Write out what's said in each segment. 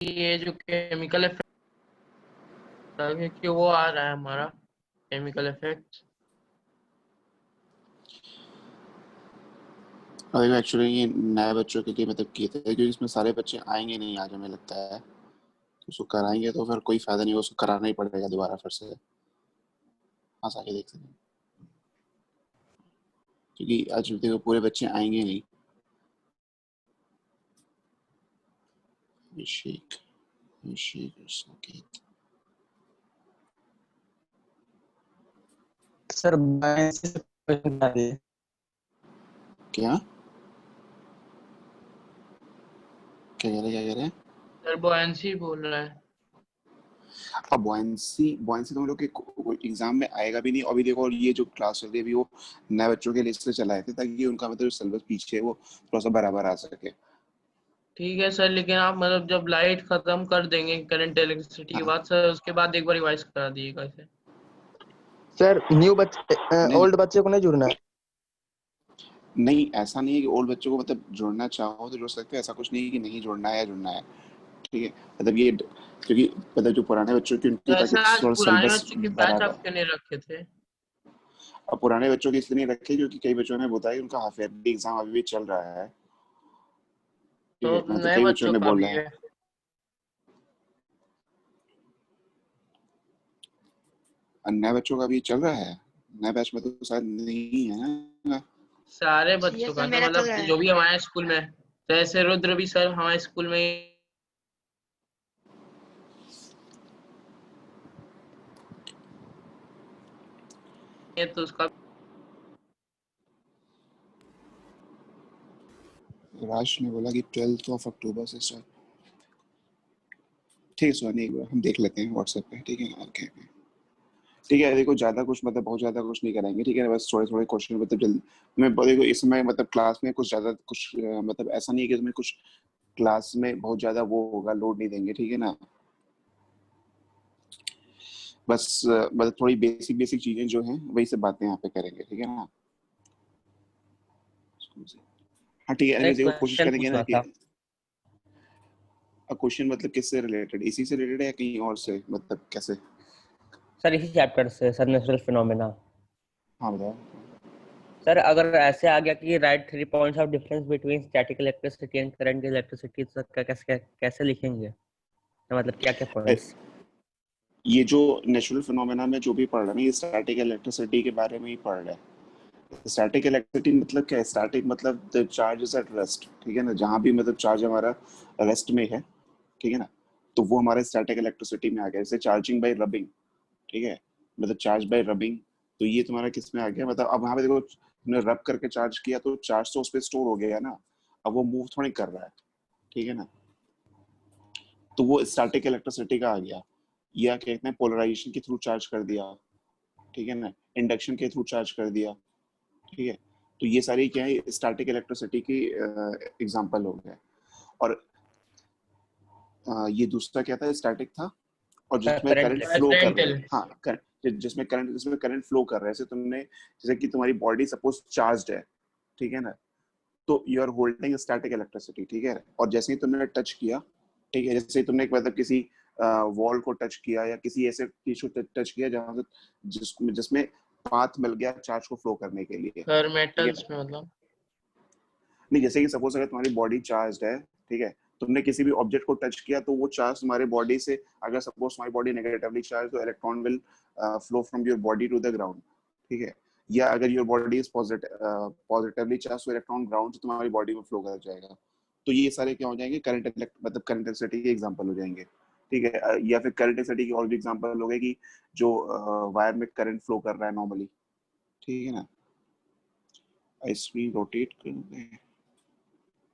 ये जो chemical effect कि वो आ रहा है हमारा केमिकल इफेक्ट। और एक्चुअली ये नए बच्चों के लिए मतलब किए थे क्योंकि इसमें सारे बच्चे आएंगे नहीं आज हमें लगता है, तो उसको कराएंगे तो फिर कोई फायदा नहीं, उसको कराना ही पड़ेगा दोबारा फिर से। हाँ आगे देख सकते हैं क्योंकि आज देखो पूरे बच्चे आएंगे नहीं। अभिषेक अभिषेक और संकेत। सर बायस से क्वेश्चन बता दिए। क्या क्या कह रहे हैं? सर बुआंसी बोल रहा है। अब बुआंसी तुम लोग के एग्जाम में आएगा भी नहीं। अभी देखो, और ये जो क्लास चल रही है अभी वो नए बच्चों के लिए इसलिए चलाए थे ताकि उनका मतलब सिलेबस पीछे है वो थोड़ा सा बराबर आ सके। ठीक है सर, लेकिन आप मतलब जब लाइट खत्म कर देंगे करंट इलेक्ट्रिसिटी के हाँ बाद सर, उसके बाद एक बार रिवाइज करा दिएगा इसे। सर न्यू बच्चे नहीं ओल्ड बच्चे को नहीं जुड़ना है। नहीं, ऐसा नहीं है कि ओल्ड बच्चों को मतलब जोड़ना चाहो तो जोड़ सकते हैं, ऐसा कुछ नहीं है कि नहीं जोड़ना है या जुड़ना है। ठीक है, मतलब ये क्योंकि मतलब जो पुराने बच्चों की तो उनकी ताकि ऐसा आज थोड़ा पुराने सिलेबस बच्चों के बैच बराबर। आप क्यों नहीं रखे थे? अब पुराने बच्चों की इसलिए नहीं रखे क्योंकि कई बच्चों ने बताया कि उनका हाफ ईयरली एग्जाम अभी भी चल रहा है। ठीक तो है, मतलब नए कई बच्चों बच्चों ने का भी बोला है। है। नए बच्चों का भी चल रहा है, नए बैच में तो शायद नहीं है ना। सारे ये बच्चों का सर तो मेरा चल मतलब रहा है। जो भी हमारे स्कूल में, जैसे रुद्र भी सर हमारे स्कूल में है, तो उसका राज ने बोला कि 12 अक्टूबर से स्टार्ट। ठीक है सुहानी, एक बार हम देख लेते हैं व्हाट्सएप पे। ठीक है ना, ओके ठीक है। देखो ज्यादा कुछ मतलब बहुत ज्यादा कुछ नहीं कराएंगे, ठीक है ना, बस थोड़े थोड़े क्वेश्चन मतलब जल्दी। मैं देखो इसमें मतलब क्लास में कुछ ज्यादा कुछ मतलब ऐसा नहीं है कि इसमें कुछ क्लास में बहुत ज्यादा वो होगा, लोड नहीं देंगे, ठीक है ना। बस मतलब थोड़ी बेसिक बेसिक चीजें जो हैं वही सब बातें यहाँ पे करेंगे, ठीक है ना। हाँ ठीक है, एक एनीवेज देखो कोशिश क्वेश्चन करेंगे ना पूछना कि था क्वेश्चन मतलब किससे रिलेटेड, इसी से रिलेटेड है या कहीं और से, मतलब कैसे। सर, इसी चैप्टर से सर, नेचुरल फिनोमेना। हाँ बताओ। सर अगर ऐसे आ गया कि right 3 points of difference between static electricity and current electricity, तो कैसे लिखेंगे, तो मतलब क्या क्या पॉइंट्स? ये जो नेचुरल फिनोमेना में जो भी पढ़ रहा है ना, ये स्टैटिक इलेक्ट्रिसिटी के बारे में ही पढ़ रहा है। स्टैटिक इलेक्ट्रिसिटी मतलब क्या है? स्टैटिक मतलब the charge is at rest, ठीक है ना, जहां भी मतलब चार्ज हमारा रेस्ट में है, ठीक है ना, तो वो हमारे स्टैटिक इलेक्ट्रिसिटी में आ गया। जैसे चार्जिंग बाय रबिंग, ठीक है, मतलब चार्ज बाय रबिंग, तो ये तुम्हारा किस में आ गया, मतलब अब वहां पे देखो तुमने रब करके चार्ज किया तो चार्ज तो उस पर स्टोर हो गया ना, अब वो मूव थोड़ी कर रहा है, ठीक है ना, तो वो स्टैटिक इलेक्ट्रिसिटी का आ गया। या क्या कहते हैं, पोलराइजेशन के थ्रू चार्ज कर दिया, ठीक है ना, इंडक्शन के थ्रू चार्ज कर दिया, ठीक है, तो ये सारी क्या है, स्टैटिक इलेक्ट्रिसिटी की एग्जांपल हो गए। और ये दूसरा क्या था, स्टैटिक था, और जिसमें करंट करंट फ्लो कर रहा रेफरेंटल। है। हाँ जिसमें करंट फ्लो कर रहा है, जैसे तुमने, जैसे कि तुम्हारी बॉडी सपोज चार्ज्ड है, ठीक है ना, तो you are holding static electricity, ठीक है, और जैसे ही तुमने टच किया, ठीक है, जैसे ही तुमने मतलब किसी वॉल को टच किया या किसी ऐसे टिश्यू टच किया जहां से जिसमें पाथ मिल गया चार्ज को फ्लो करने के लिए, सर ठीक है। मेटल्स में मतलब नहीं, जैसे कि सपोज अगर तुम्हारी बॉडी चार्ज है, ठीक है, तुमने किसी भी ऑब्जेक्ट को टच किया तो वो चार्ज तुम्हारे बॉडी से, अगर सपोज तुम्हारी बॉडी नेगेटिवली चार्ज, तो electron will flow from your body to the ground, ठीक है, या अगर your body is positively charge, तो इलेक्ट्रॉन ग्राउंड से तुम्हारी बॉडी में फ्लो कर जाएगा। तो ये सारे क्या हो जाएंगे, करंट मतलब करंट इलेक्ट्रिसिटी के एग्जांपल हो जाएंगे, ठीक है। या फिर करंट इलेक्ट्रिसिटी की और भी एग्जांपल हो गए कि जो वायर में करंट फ्लो कर रहा है नॉर्मली, ठीक है ना। स्क्रीन रोटेट करूंगा,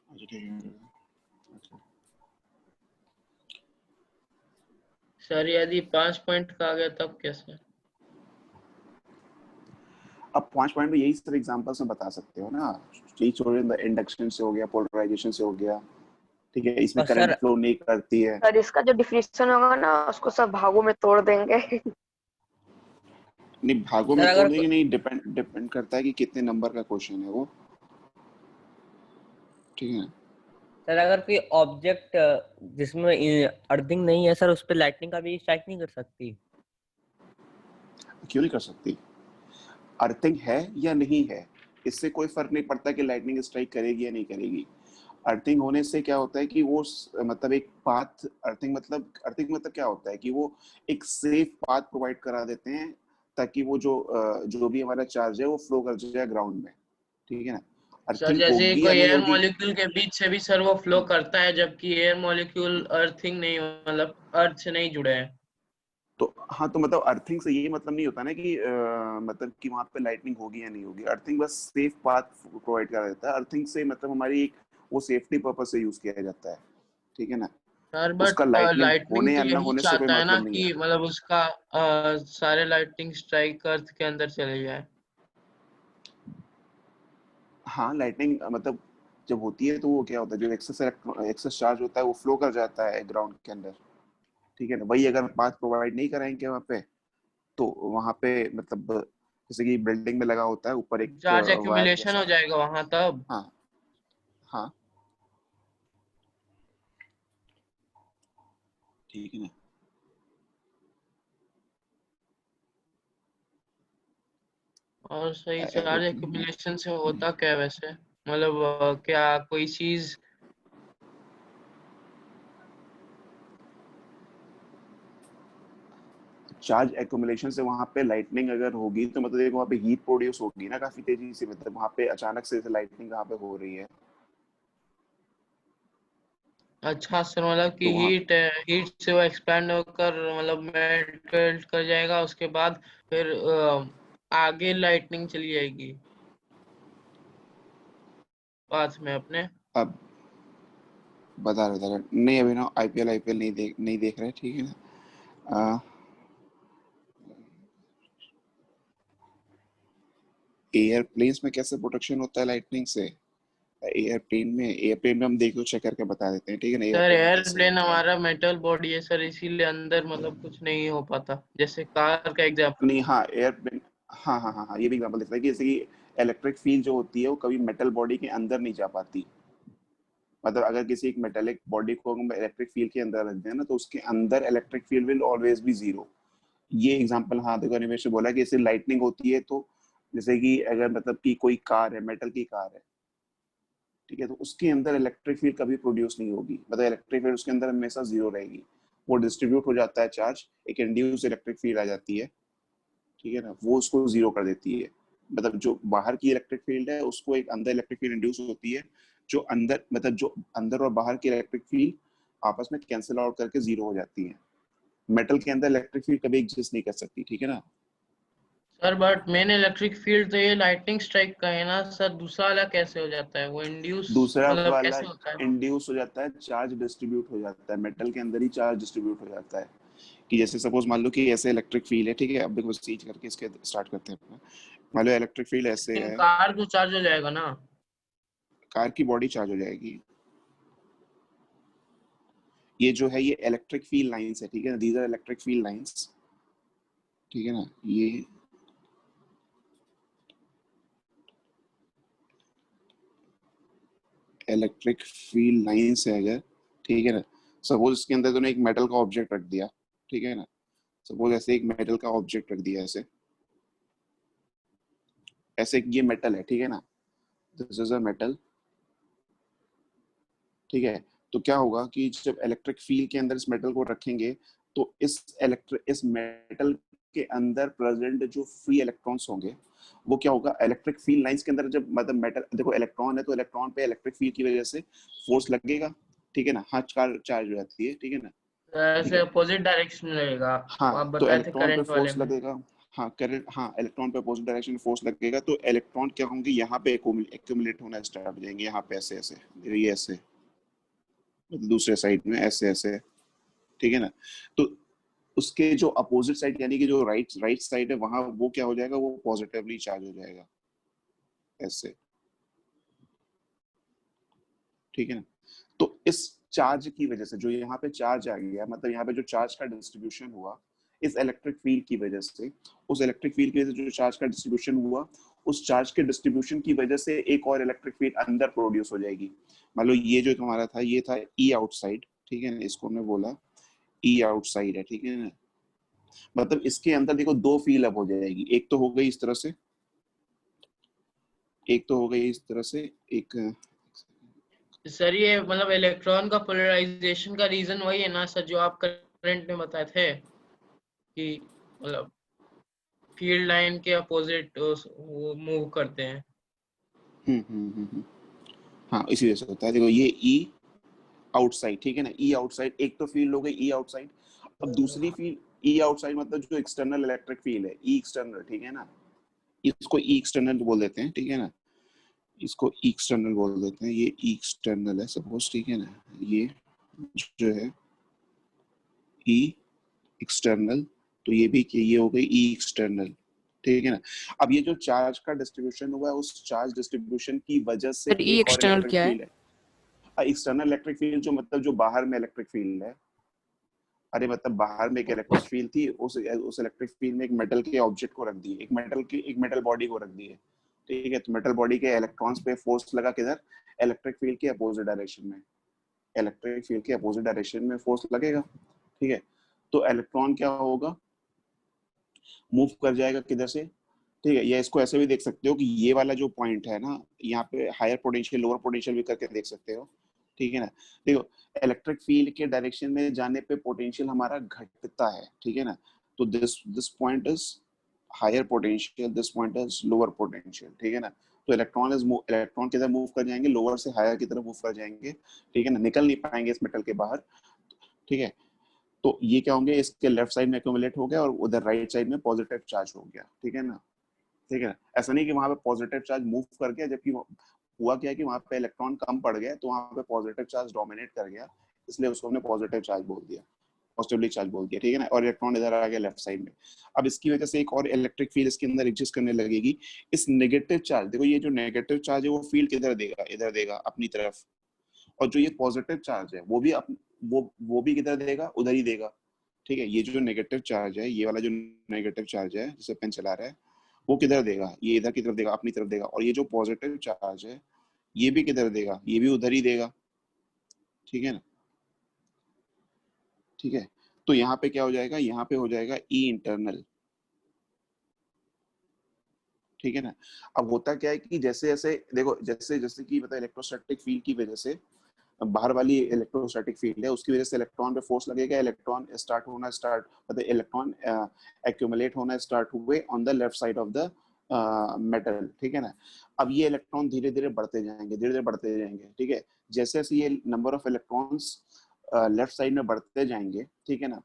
अच्छा ठीक है। सर यदि 5 पॉइंट का आ गया तब कैसे? अब 5 पॉइंट में यही सारे एग्जांपल्स में बता सकते हो ना, यही छोड़, इंडक्शन से हो गया, पोलराइजेशन से हो गया, ठीक है, इसमें और करंट सर फ्लो नहीं करती है। सर इसका जो डिफिनेशन होगा ना उसको सब भागों में तोड़ देंगे। नहीं भागों सर में अगर तोड़ने की नहीं, डिपेंड करता है कि कितने नंबर का क्वेश्चन है वो, ठीक है। सर अगर कोई ऑब्जेक्ट जिसमें अर्थिंग नहीं है सर, उस पर लाइटनिंग का भी स्ट्राइक नहीं कर सकती? क्यों नहीं कर सकती? अर्थिंग है या नहीं है, इससे कोई फर्क नहीं पड़ता कि लाइटनिंग स्ट्राइक करेगी या नहीं करेगी। अर्थिंग होने से क्या होता है कि वो मतलब एक पाथ, अर्थिंग मतलब क्या होता है कि वो एक सेफ पाथ प्रोवाइड करा देते हैं ताकि वो जो भी हमारा चार्ज है वो फ्लो कर जाए ग्राउंड में, ठीक है ना। सर अर्थिंग जैसे होगी या कोई नहीं एयर होगी, मॉलिक्यूल के बीच से भी सर वो फ्लो करता है, जबकि एयर मॉलिक्यूल अर्थिंग नहीं, मतलब अर्थ से नहीं जुड़े हैं। तो हाँ, तो मतलब अर्थिंग से ये मतलब नहीं होता ना कि मतलब कि वहां पे लाइटनिंग होगी या नहीं होगी। अर्थिंग बस सेफ पाथ प्रोवाइड करा देता है। अर्थिंग से मतलब हमारी एक वो सेफ्टी पर्पस से यूज किया जाता है, ठीक है ना। सर बट उसका लाइटनिंग लाइटनिंग होने तो या ना यही होने से कोई चाहता है ना मतलब नहीं है। कि मतलब उसका सारे लाइटनिंग स्ट्राइक अर्थ के अंदर चले जाए। हाँ, लाइटनिंग मतलब जब होती है तो वो क्या होता है, जो एक्सेस चार्ज होता है वो फ्लो कर जाता है ग्राउंड के अंदर, ठीक है ना। वही अगर पाथ प्रोवाइड नहीं कराएंगे वहां पे, तो वहां पे मतलब जैसे कि बिल्डिंग में लगा होता है ऊपर एक चार्ज वायर एक्यूमुलेशन जैसा। हो जाएगा वहां तब। हाँ हाँ, ठीक है ना। और सही चार्ज एरोप्लेन एक्यूमुलेशन से होता क्या है वैसे, मतलब क्या कोई चीज। चार्ज एक्यूमुलेशन से वहां पे लाइटनिंग अगर होगी तो मतलब देखो वहां पे हीट प्रोड्यूस होगी ना काफी तेजी से, मतलब वहां पे अचानक से लाइटनिंग कहाँ पे हो रही है। अच्छा सर, मतलब कि तो वहाँ हीट से वो एक्सपैंड होकर मतलब मेल्ट कर जाएगा, उसके बाद फिर आगे लाइटनिंग चली जाएगी पाथ में अपने। अब बता रहे नहीं, अभी ना आईपीएल नहीं देख रहे, ठीक है ना। एयरप्लेन्स में कैसे प्रोटेक्शन होता है लाइटनिंग से? एयरप्लेन में हम देख लो, चेक करके बता देते हैं, ठीक है ना, सर एयरप्लेन में कैसे एयरप्लेन होता है। हमारा मेटल बॉडी है सर, इसीलिए अंदर मतलब कुछ नहीं हो पाता, जैसे कार का एग्जांपल। नहीं, हाँ एयरप्लेन, हाँ, ये भी एग्जाम्पल देता है कि जैसे कि इलेक्ट्रिक फील्ड जो होती है वो कभी मेटल बॉडी के अंदर नहीं जा पाती। मतलब अगर किसी एक मेटेलिक बॉडी को हम इलेक्ट्रिक फील्ड के अंदर रख दें ना, तो उसके अंदर electric field will always be zero. ये एग्जांपल, हाँ देखो निमेश ने बोला कि इससे लाइटनिंग होती है, तो जैसे कि अगर मतलब कि कोई कार है, मेटल की कार है, ठीक है, तो उसके अंदर इलेक्ट्रिक फील्ड कभी प्रोड्यूस नहीं होगी, मतलब इलेक्ट्रिक फील्ड उसके अंदर हमेशा जीरो रहेगी। वो डिस्ट्रीब्यूट हो जाता है चार्ज, एक इंड्यूस इलेक्ट्रिक फील्ड आ जाती है, ठीक है ना, वो उसको जीरो कर देती है। मतलब जो बाहर की इलेक्ट्रिक फील्ड है उसको एक अंदर इलेक्ट्रिक फील्ड इंड्यूस होती है, जो अंदर मतलब जो अंदर और बाहर की इलेक्ट्रिक फील्ड आपस में कैंसिल आउट करके जीरो हो जाती है। मेटल के अंदर इलेक्ट्रिक फील्ड कभी एग्जिस्ट नहीं कर सकती, ठीक है ना। Sir but main electric field तो ये लाइटनिंग स्ट्राइक का है ना सर, दूसरा वाला कैसे हो जाता है वो इंड्यूस, दूसरा मतलब वाला कैसे होता है? इंड्यूस हो जाता है, चार्ज डिस्ट्रीब्यूट हो जाता है, मेटल के अंदर ही चार्ज डिस्ट्रीब्यूट हो जाता है। कि जैसे सपोज मान लो कि ऐसे इलेक्ट्रिक फील्ड है, ठीक है, अब देखो सीज करके इसके स्टार्ट करते हैं अपना। मान लो इलेक्ट्रिक फील्ड ऐसे लेकिन है, कार तो चार्ज हो जाएगा ना। कार की बॉडी चार्ज हो जाएगी। ये जो है ये इलेक्ट्रिक फील्ड लाइंस है, ठीक है ना, these are electric field lines, ठीक है ना। ये इलेक्ट्रिक फील्ड लाइंस है अगर, ठीक है ना। सपोज इसके अंदर तूने एक मेटल का ऑब्जेक्ट रख दिया, ठीक है ना। सपोज ऐसे एक मेटल का ऑब्जेक्ट रख दिया, ऐसे ऐसे ये मेटल है, ठीक है ना, दिस इज अ मेटल, ठीक है। तो क्या होगा कि जब इलेक्ट्रिक फील्ड के अंदर इस मेटल को रखेंगे, तो इस मेटल के अंदर प्रेजेंट जो फ्री इलेक्ट्रॉन्स होंगे, वो क्या होगा, इलेक्ट्रिक फील्ड लाइंस के अंदर जब मतलब मेटल, देखो इलेक्ट्रॉन है तो इलेक्ट्रॉन पे इलेक्ट्रिक फील्ड की वजह से फोर्स लगेगा, ठीक है ना, हाँ चार्ज हो जाती है, ठीक है ना, ठीक ऐसे है। अपोजिट डायरेक्शन में रहेगा। हाँ, आप तो बताए थे इलेक्ट्रॉन पे करंट वाले फोर्स में। लगेगा। हाँ करंट, हाँ इलेक्ट्रॉन पे अपोजिट डायरेक्शन में फोर्स लगेगा, तो इलेक्ट्रॉन क्या होंगे, यहाँ पे एक्यूमुलेट होना स्टार्ट हो जाएंगे, यहाँ पे ऐसे ऐसे, ये ऐसे, मतलब दूसरे साइड में ऐसे ऐसे, ठीक है ना। तो उसके जो अपोजिट साइड यानी कि जो राइट साइड है, वहां वो क्या हो जाएगा, वो पॉजिटिवली चार्ज हो जाएगा, ऐसे, ठीक है ना। तो इस चार्ज की वजह से जो यहाँ पे चार्ज आ गया, मतलब यहाँ पे जो चार्ज का डिस्ट्रीब्यूशन हुआ इस इलेक्ट्रिक फील्ड की वजह से, उस इलेक्ट्रिक फील्ड की वजह से जो चार्ज का डिस्ट्रीब्यूशन हुआ, उस चार्ज के डिस्ट्रीब्यूशन की वजह से एक और इलेक्ट्रिक फील्ड अंदर प्रोड्यूस हो जाएगी। मान लो ये जो हमारा था ये था ई आउटसाइड, ठीक है ना, इसको हमने बोला ई आउटसाइड है, ठीक है ना। मतलब इसके अंदर देखो दो फील्ड अब हो जाएगी, एक तो हो गई इस तरह से, एक तो हो गई इस तरह से, एक सर ये मतलब इलेक्ट्रॉन का पोलराइजेशन का रीजन वही है ना सर जो आप करंट में बताए थे कि मतलब फील्ड लाइन के अपोजिट वो मूव करते हैं। हाँ इसी वजह से होता है। देखो ये ई आउटसाइड, ठीक है ना, ई आउटसाइड एक तो फील्ड हो गई ई आउटसाइड। अब दूसरी फील्ड ई आउटसाइड मतलब जो एक्सटर्नल इलेक्ट्रिक फील्ड है ई एक्सटर्नल, ठीक है ना, इसको ई एक्सटर्नल बोल देते हैं, ठीक है ना, इसको ई एक्सटर्नल बोल देते हैं। ये ई एक्सटर्नल है सपोज, ठीक है ना, ये जो है ई एक्सटर्नल, तो ये भी ये हो गई ई एक्सटर्नल, ठीक है ना। अब ये जो चार्ज का डिस्ट्रीब्यूशन हुआ है उस चार्ज डिस्ट्रीब्यूशन की वजह से सर ई एक और एक्सटर्नल इलेक्ट्रिक क्या है? फील्ड है। एक्सटर्नल इलेक्ट्रिक फील्ड जो मतलब जो बाहर में इलेक्ट्रिक फील्ड है, अरे मतलब बाहर में एक इलेक्ट्रिक फील्ड थी, उस इलेक्ट्रिक फील्ड में एक मेटल के ऑब्जेक्ट को रख दिए, एक मेटल बॉडी को रख दिए, ठीक है। तो मेटल बॉडी के इलेक्ट्रॉन्स पे फोर्स लगा किधर, इलेक्ट्रिक फील्ड के अपोजिट डायरेक्शन में, इलेक्ट्रिक फील्ड के अपोजिट डायरेक्शन में फोर्स लगेगा, ठीक है। तो इलेक्ट्रॉन क्या होगा, मूव कर जाएगा किधर से, ठीक है। या इसको ऐसे भी देख सकते हो कि ये वाला जो पॉइंट है ना, यहाँ पे हायर पोटेंशियल लोअर पोटेंशियल भी करके देख सकते हो, ठीक है ना। देखो इलेक्ट्रिक फील्ड के डायरेक्शन में जाने पे पोटेंशियल हमारा घटता है, ठीक है ना। तो this point is higher potential, this point is lower potential, ठीक है ना। तो इलेक्ट्रॉन किधर मूव कर जाएंगे, लोअर से हायर की तरफ मूव कर जाएंगे, ठीक है ना, निकल नहीं पाएंगे इस मेटल के बाहर, ठीक है। तो ये क्या होंगे, इसके लेफ्ट साइड में एक्यूमुलेट हो गया और उधर राइट साइड में पॉजिटिव चार्ज हो गया, ठीक है ना, ठीक है। ऐसा नहीं कि वहां पे पॉजिटिव चार्ज मूव कर गया, जबकि हुआ क्या है कि वहां पे इलेक्ट्रॉन कम पड़ गया, तो वहां पे पॉजिटिव चार्ज डोमिनेट कर गया, इसलिए उसको हमने पॉजिटिव चार्ज बोल दिया, पॉजिटिवली चार्ज बोल दिया, ठीक है ना। और इलेक्ट्रॉन इधर आ गया लेफ्ट साइड में। अब इसकी वजह से एक और इलेक्ट्रिक फील्ड इसके अंदर एग्जिस्ट करने लगेगी। इस नेगेटिव चार्ज, देखो ये जो नेगेटिव चार्ज है वो फील्ड किधर देगा, इधर देगा अपनी तरफ, और जो ये पॉजिटिव चार्ज है वो भी वो भी किधर देगा, उधर ही देगा, ठीक है। ये जो नेगेटिव चार्ज है, ये वाला जो नेगेटिव चार्ज है जिसे पेन चला रहा है, वो किधर देगा, ये इधर की तरफ देगा, अपनी तरफ देगा। और ये जो पॉजिटिव चार्ज है ये भी किधर देगा, ये भी उधर ही देगा, ठीक है ना, ठीक है। तो यहाँ पे क्या हो जाएगा, यहाँ पे हो जाएगा ई इंटरनल, ठीक है ना। अब होता क्या है कि जैसे जैसे देखो जैसे जैसे कि मतलब इलेक्ट्रोस्टैटिक फील्ड की वजह से, बाहर वाली इलेक्ट्रोस्टैटिक फील्ड है उसकी वजह से इलेक्ट्रॉन पे फोर्स लगेगा, इलेक्ट्रॉन मतलब इलेक्ट्रॉन एक्यूमुलेट होना स्टार्ट हुए on the left side of the metal, ठीक है ना। अब ये इलेक्ट्रॉन धीरे धीरे बढ़ते जाएंगे, धीरे धीरे बढ़ते जाएंगे, ठीक है। जैसे जैसे ये number of electrons left side में बढ़ते जाएंगे, ठीक है ना,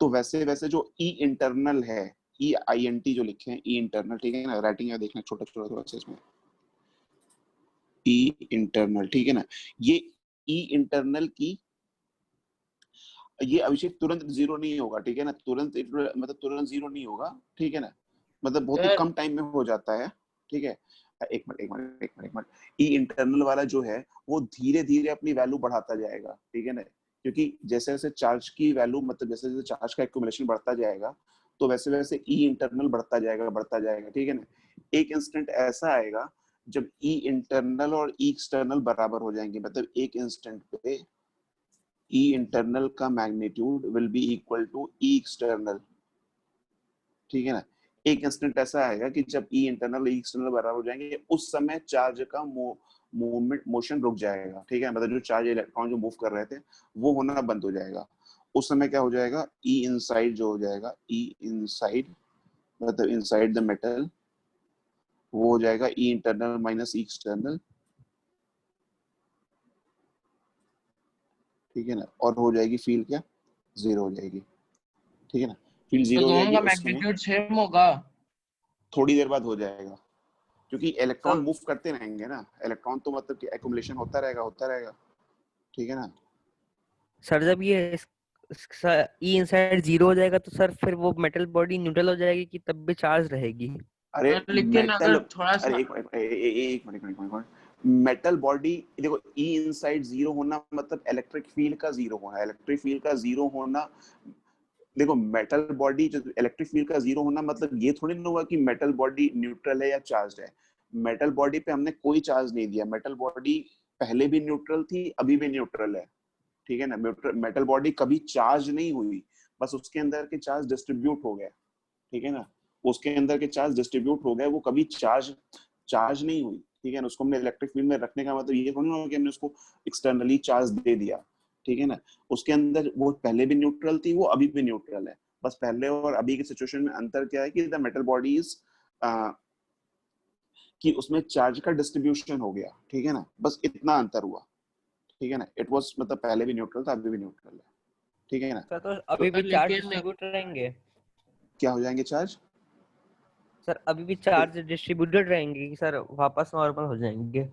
तो वैसे वैसे जो ई इंटरनल है, ई आई एन टी जो लिखे हैं ई इंटरनल, ठीक है ना, राइटिंग में देखना छोटा छोटा थोड़ा सा इसमें, ई इंटरनल, ठीक है ना। ये ई इंटरनल की ये अभिषेक तुरंत जीरो नहीं होगा, ठीक है ना, तुरंत मतलब तुरंत जीरो नहीं होगा, ठीक है ना, मतलब बहुत ही सर कम टाइम में हो जाता है, ठीक है। एक मिनट ई इंटरनल वाला जो है वो धीरे धीरे अपनी वैल्यू बढ़ाता जाएगा, ठीक है ना, क्योंकि जैसे जैसे चार्ज की वैल्यू मतलब जैसे जैसे चार्ज का एक्यूमुलेशन बढ़ता जाएगा तो वैसे वैसे ई इंटरनल बढ़ता जाएगा, ठीक है ना। एक इंस्टेंट ऐसा आएगा जब ई इंटरनल और ई एक्सटर्नल बराबर हो जाएंगे, मतलब एक इंस्टेंट पे ई इंटरनल का magnitude will be equal to E external, ठीक है ना। एक इंस्टेंट ऐसा आएगा कि जब ई इंटरनल ई एक्सटर्नल बराबर हो जाएंगे, उस समय चार्ज का मूवमेंट मोशन रुक जाएगा, ठीक है, मतलब जो चार्ज इलेक्ट्रॉन जो मूव कर रहे थे वो होना बंद हो जाएगा। उस समय क्या हो जाएगा, ई इनसाइड जो हो जाएगा, ई इनसाइड मतलब इनसाइड द मेटल, वो हो जाएगा ई इंटरनल माइनस ई एक्सटर्नल, ठीक है ना। और हो जाएगी फील्ड क्या, जीरो हो जाएगी, ठीक है ना। फील्ड तो जीरो हो दोनों जाएगी, का उस समय मैग्नीट्यूड सेम होगा। थोड़ी देर बाद हो जाएगा, क्योंकि इलेक्ट्रॉन सर मूव करते रहेंगे ना, इलेक्ट्रॉन तो मतलब कि एक्यूमुलेशन होता रहेगा, ठीक है ना। सर जब ये ई इनसाइड जीरो हो जाएगा तो सर फिर वो मेटल बॉडी न्यूट्रल हो जाएगी कि तब भी चार्ज रहेगी? अरे लेकिन मेटल, अगर थोड़ा अरे सा एक मिनट मेटल बॉडी, देखो ई इनसाइड जीरो होना मतलब इलेक्ट्रिक फील्ड का जीरो होना, इलेक्ट्रिक फील्ड का जीरो होना देखो मेटल बॉडी जो इलेक्ट्रिक फील्ड का जीरो होना मतलब ये थोड़ी ना हुआ कि मेटल बॉडी न्यूट्रल है या चार्ज है। मेटल बॉडी पे हमने कोई चार्ज नहीं दिया, मेटल बॉडी पहले भी न्यूट्रल थी, अभी भी न्यूट्रल है, ठीक है ना। मेटल बॉडी कभी चार्ज नहीं हुई, बस उसके अंदर के चार्ज डिस्ट्रीब्यूट हो गए, ठीक है ना। उसके अंदर के चार्ज डिस्ट्रीब्यूट हो गए, वो कभी चार्ज नहीं हुई, ठीक है ना। उसको हमने इलेक्ट्रिक फील्ड में रखने का मतलब ये थोड़ी ना कि हमने उसको एक्सटर्नली चार्ज दे दिया, ठीक है ना। उसके अंदर वो पहले भी न्यूट्रल थी, वो अभी भी न्यूट्रल है। बस पहले और अभी की सिचुएशन में अंतर क्या है कि द मेटल बॉडीज कि उसमें चार्ज का डिस्ट्रीब्यूशन हो गया, ठीक है ना, बस इतना अंतर हुआ, ठीक है ना। इट वाज मतलब पहले भी न्यूट्रल था, अभी भी न्यूट्रल है, ठीक है ना। सर तो अभी भी चार्ज लेकिन डिस्ट्रीब्यूट रहेंगे? क्या हो जाएंगे चार्ज? सर अभी भी चार्ज डिस्ट्रीब्यूटेड रहेंगे कि सर वापस नॉर्मल हो जाएंगे?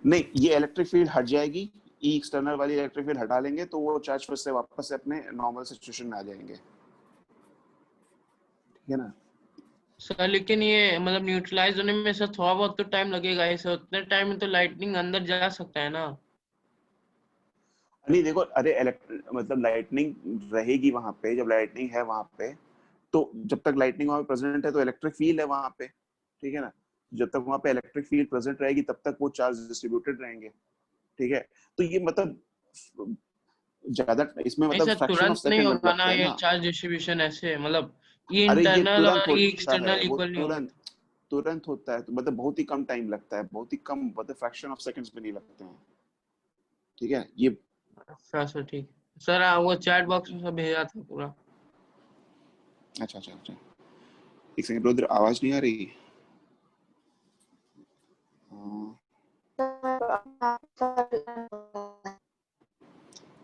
नहीं, ये इलेक्ट्रिक फील्ड हट जाएगी, ई एक्सटर्नल वाली इलेक्ट्रिक फील्ड हटा लेंगे तो वो चार्ज फिर से वापस से अपने नॉर्मल सिचुएशन में आ जाएंगे, ठीक है ना। सर लेकिन ये मतलब न्यूट्रलाइज होने में सर थोड़ा बहुत तो टाइम लगेगा, ऐसे उतने टाइम में तो लाइटनिंग अंदर जा सकता है ना। नहीं देखो, अरे मतलब लाइटनिंग रहेगी वहां पे, जब लाइटनिंग है वहां पे, तो जब तक लाइटनिंग वहां पे प्रेजेंट है तो इलेक्ट्रिक फील्ड है वहां पे, ठीक है ना। जब तक वहां पे इलेक्ट्रिक फील्ड प्रेजेंट रहेगी तब तक वो चार्ज डिस्ट्रीब्यूटेड रहेंगे, ठीक है। तो ये मतलब ज्यादा इसमें नहीं मतलब सर, फ्रैक्शन ऑफ तुरंत नहीं सेकंड होगा लगता ना है ये ना। चार्ज डिस्ट्रीब्यूशन ऐसे, मतलब ये अरे ये इंटरनल तुरंत और ये होता है, एक्सटर्नल वो इक्वली होंगे। तुरंत होता है, तो मतलब बहुत ही कम टाइम लगता है, बहुत ही कम, मतलब फ्रैक्शन ऑफ सेकंड्स भी नहीं लगते हैं, ठीक है ये। अच्छा सर ठीक है सर, वो चैट बॉक्स में सब भेजा था पूरा। अच्छा अच्छा अच्छा, एक सेकंड रुद्र, आवाज नहीं आ रही।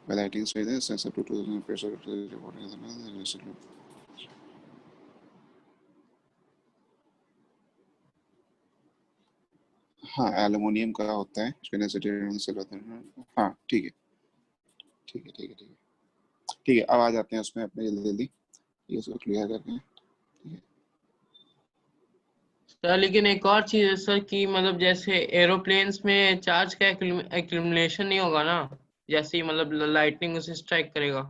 Lighting say this sense up to 2000 pressure reporting the हाँ एल्युमिनियम का होता है, हाँ ठीक है ठीक है ठीक है ठीक है ठीक है। अब आ जाते हैं उसमें अपने जल्दी जल्दी ये सब क्लियर करते हैं, ठीक है। सर लेकिन एक और चीज है सर कि मतलब जैसे एरोप्लेन्स में चार्ज का एक्यूमुलेशन नहीं होगा ना, जैसे ही मतलब लाइटनिंग उसे स्ट्राइक करेगा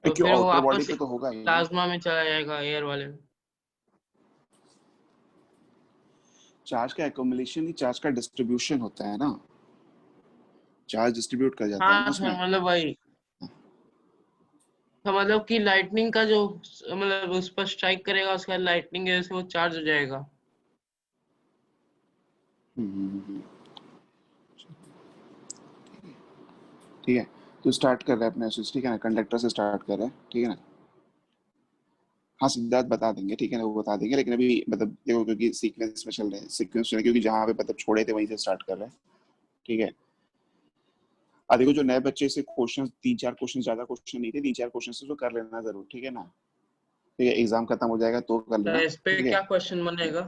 तो क्यों, फिर वो आउटर बॉडी वापस पे तो होगा ही ना। प्लाज्मा में चला जाएगा, एयर वाले में। चार्ज का एक्यूमुलेशन ही चार्ज का डिस्ट्रीब्यूशन होता है ना, चार्ज डिस्ट्रीब्यूट कर जाता है ना हाँ उसमें। सर मतलब वही, तो मतलब कि लाइटनिंग का जो मतलब उस पर स्ट्राइक करेगा उसके बाद लाइटनिंग की वजह से वो चार्ज हो जाएगा। हम्म, ठीक है। तो स्टार्ट कर रहे हैं अपने स्विच, ठीक है ना, कंडक्टर से स्टार्ट कर रहे हैं, ठीक है ना। हाँ सिद्धार्थ बता देंगे, ठीक है ना, वो बता देंगे, लेकिन अभी मतलब देखो क्योंकि सीक्वेंस में चल रहे हैं, सीक्वेंस चल रहे हैं, क्योंकि जहाँ पे मतलब छोड़े थे वहीं से स्टार्ट कर रहे हैं, ठीक है। देखो जो नए बच्चे से क्वेश्चन, 3-4 क्वेश्चन, ज्यादा क्वेश्चन नहीं थे, 3-4 क्वेश्चन से तो कर लेना जरूर, ठीक है ना। ठीक है, एग्जाम खत्म हो जाएगा तो कर तो लेना, इस पे ठीक है। क्या क्वेश्चन बनेगा?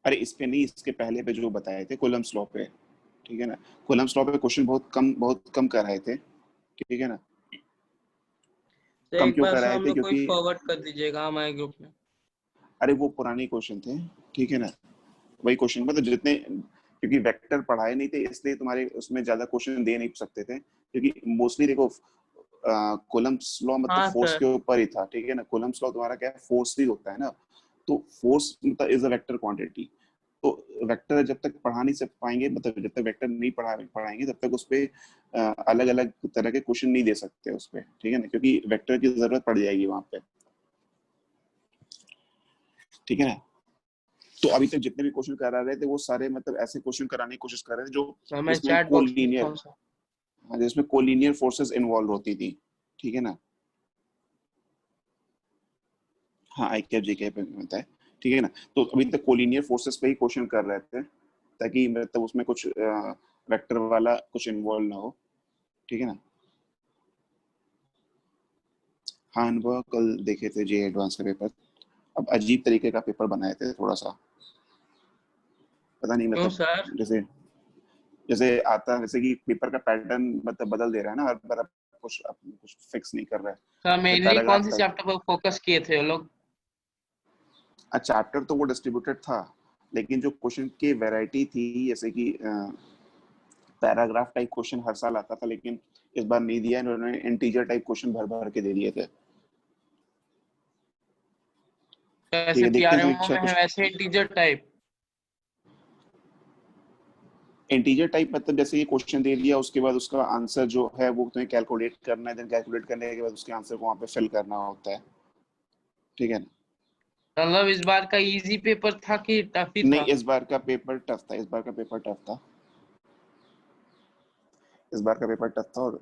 अरे इस पे नहीं, इसके पहले पे जो बताए थे कूलम्ब्स लॉ पे, ठीक है ना। कूलम्ब्स लॉ पे क्वेश्चन बहुत कम कराए थे, ठीक है ना। तो कम एक क्यों बार सर कराए हम थे, लोग को क्योंकि फॉरवर्ड कर दीजिएगा हमारे ग्रुप में। अरे वो पुराने क्वेश्चन थे, ठीक है ना। वही क्वेश्चन मतलब जितने, क्योंकि वेक्टर पढ़ाए नहीं थे इसलिए तुम्हारे उसमें ज्यादा क्वेश्चन दे नहीं सकते थे, क्योंकि मोस्टली देखो कूलम्ब्स लॉ मतलब हाँ फोर्स सर। के ऊपर ही था, ठीक है ना। कूलम्ब्स लॉ तुम्हारा क्या है, फोर्स ही होता है ना, तो फोर्स मतलब इज अ वेक्टर क्वांटिटी। तो वेक्टर जब तक पढ़ा नहीं सक पाएंगे, मतलब जब तक वेक्टर नहीं पढ़ाएंगे तब तक उस पे अलग अलग तरह के क्वेश्चन नहीं दे सकते उस पे, ठीक है ना, क्योंकि वेक्टर की जरूरत पड़ जाएगी वहां पे, ठीक है ना। तो अभी तक जितने भी क्वेश्चन करा रहे थे वो सारे मतलब ऐसे क्वेश्चन कराने की कोशिश कर रहे थे जो सर मैं जिसमें चैट बॉक्स में लिखता कोलिनियर, हूँ सर। जिसमें कोलिनियर फोर्सेस इन्वॉल्व होती थी, ठीक है ना। हाँ आई कैप जी कैप होता है, ठीक है ना। तो अभी तक कोलिनियर फोर्सेस पे ही क्वेश्चन कर रहे थे, ताकि मतलब उसमें कुछ वेक्टर वाला कुछ इन्वॉल्व ना हो, ठीक है ना। हाँ अनुभव कल देखे थे जे एडवांस का पेपर, अब अजीब तरीके का पेपर बनाए थे थोड़ा सा, पता नहीं क्यों मतलब सर? जैसे जैसे आता है, जैसे कि पेपर का पैटर्न मतलब बदल दे रहा है ना हर बार, कुछ फिक्स नहीं कर रहा है, सर जैसे मेनली कौन पैराग्राफ से टाइप। चैप्टर पर फोकस किए थे वो लोग? चैप्टर तो वो डिस्ट्रीब्यूटेड था, लेकिन जो क्वेश्चन की वैरायटी थी, जैसे कि पैराग्राफ टाइप क्वेश्चन हर साल आता था, लेकिन इस बार नहीं दिया, इन्होंने इंटीजर टाइप क्वेश्चन भर भर के दे दिए थे। कैसे देखते हैं पीआरएमओ समीक्षा में है कुछ वैसे इंटीजर टाइप। इंटीजर टाइप मतलब जैसे ये क्वेश्चन दे दिया, उसके बाद उसका आंसर जो है वो तुम्हें कैलकुलेट करना है, देन कैलकुलेट करने के बाद उसके आंसर को वहां पे फिल करना होता है, ठीक है ना। मतलब इस बार का इजी पेपर था कि टफ ही नहीं, था? इस बार का पेपर टफ था, इस बार का पेपर टफ था, इस बार का पेपर टफ था। और